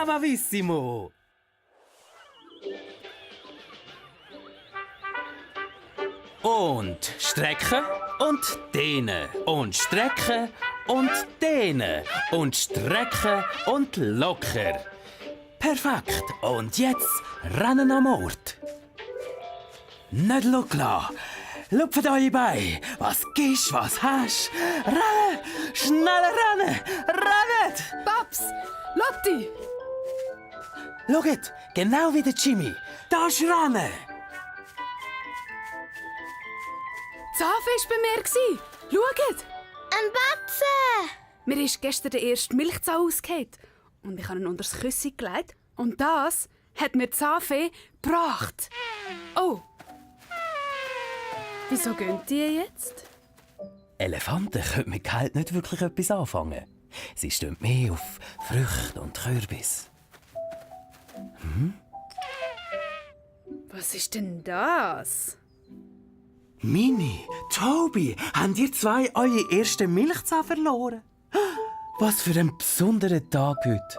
bravissimo! Und strecken und dehnen und strecken und dehnen und strecken und locker. Perfekt. Und jetzt rennen am Ort. Nicht loslassen. Lupft eure Beine. Was gibst, was hast. Rennen! Schneller rennen! Rennet! Babs! Lotti! Schaut, genau wie der Jimmy. Da ist Rennen. Zafe war bei mir. Schaut! Ein Batzen! Mir ist gestern der erste Milchzahn ausgefallen. Und ich habe ihn unter das Küsschen gelegt. Und das hat mir Zafe gebracht. Oh! Wieso gehen die jetzt? Elefanten können mit Geld nicht wirklich etwas anfangen. Sie stehen mehr auf Früchte und Kürbis. Was ist denn das? Mini, Tobi, habt ihr zwei eure ersten Milchzahn verloren? Was für ein besonderer Tag heute.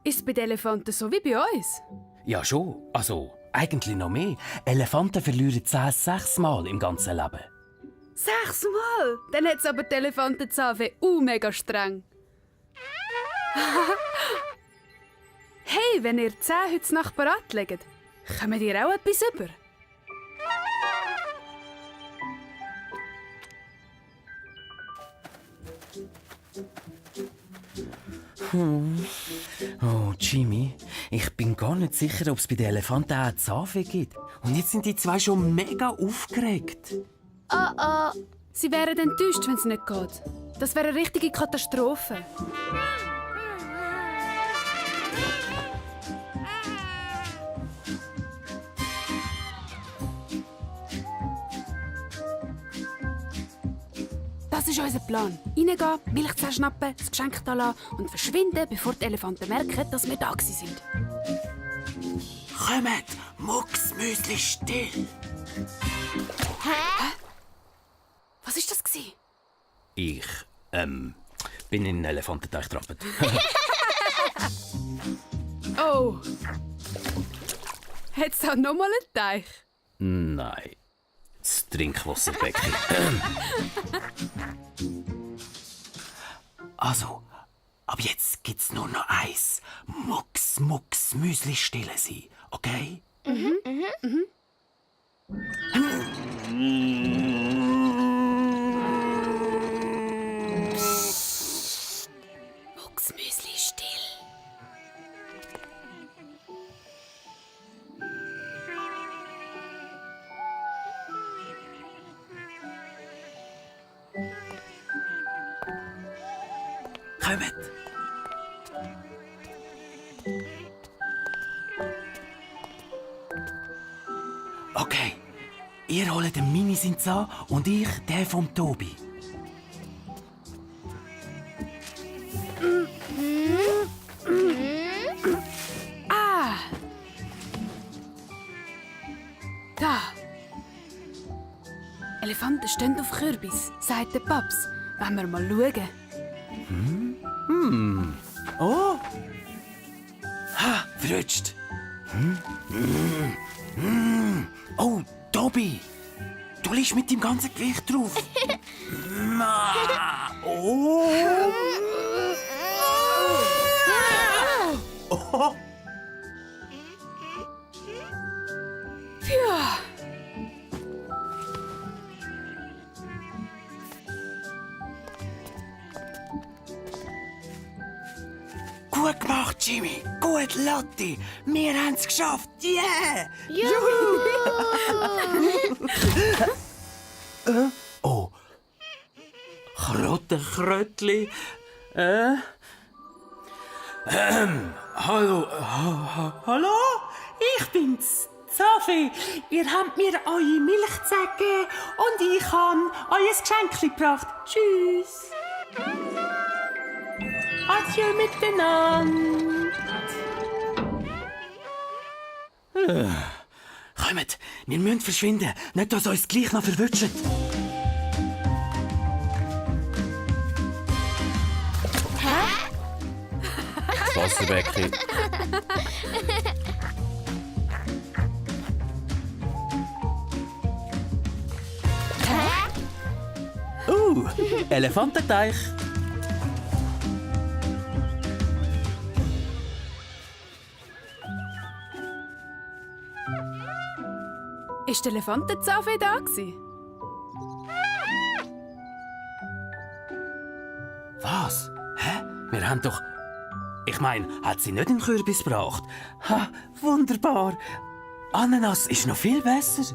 Ist es bei den Elefanten so wie bei uns? Ja schon, also eigentlich noch mehr. Elefanten verlieren 10 6-mal im ganzen Leben. 6-mal? Dann hat es aber die Elefantenzafe mega streng. Hey, wenn ihr 10 heute Nacht parat legt, kommt ihr auch etwas über? Oh, Jimmy, ich bin gar nicht sicher, ob es bei den Elefanten auch Zafe gibt. Und jetzt sind die zwei schon mega aufgeregt. Oh. Sie wären enttäuscht, wenn es nicht geht. Das wäre eine richtige Katastrophe. Das ist unser Plan. Reingehen, Milchzähne schnappen, das Geschenk da lassen und verschwinden, bevor die Elefanten merken, dass wir da sind. Kommt, Mucksmüsli still. Hä? Was war das? Ich, bin in einen Elefantenteich getrappelt. Oh! Hat es da nochmal einen Teich? Nein, das Trinkwasserbecken. Also, ab jetzt gibt's nur noch eins. Mucks, Müsli stille sein, okay? Mucksmüsli still. Kommt. Okay, ihr holt den Minisins an und ich den vom Tobi. Da! Elefanten stehen auf Kürbis, sagt der Paps. Wollen wir mal schauen? Oh! Ha, verrutscht. Oh, Tobi! Du liegst mit deinem ganzen Gewicht drauf. Oh! Oh! Ja. Gut gemacht, Jimmy. Gut, Lotti. Wir haben es geschafft. Yeah! Oh. Krottenkrötli. Hallo. Hallo? Ich bin's, Sophie. Ihr habt mir eure Milchzähne gegeben und ich habe euer Geschenk gebracht. Tschüss. Adieu miteinander. Kommt, wir müssen verschwinden. Nicht, dass uns gleich noch verwünscht. Wasserbecken. Elefantenteich. Ist der Elefantenzahnfee da gewesen? Was? Hä? Wir haben doch... Ich meine, hat sie nicht einen Kürbis gebracht? Ha, wunderbar. Ananas ist noch viel besser.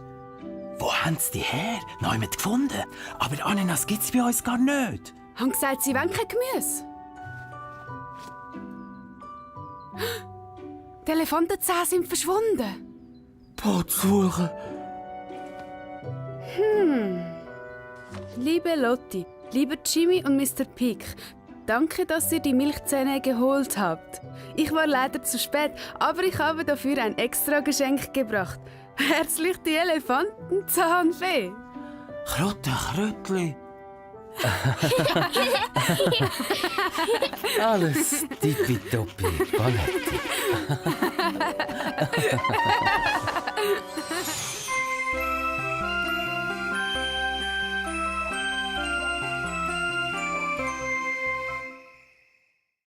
Wo haben sie die her? Noch jemand gefunden? Aber Ananas gibt's bei uns gar nicht. Haben gesagt, sie wollen kein Gemüse. Die Elefantenzähne sind verschwunden. Potzwuchen. Liebe Lotti, lieber Jimmy und Mr. Peak, danke, dass ihr die Milchzähne geholt habt. Ich war leider zu spät, aber ich habe dafür ein extra Geschenk gebracht. Herzlich die Elefantenzahnfee. Krötli. Alles tippitoppi, Paletti.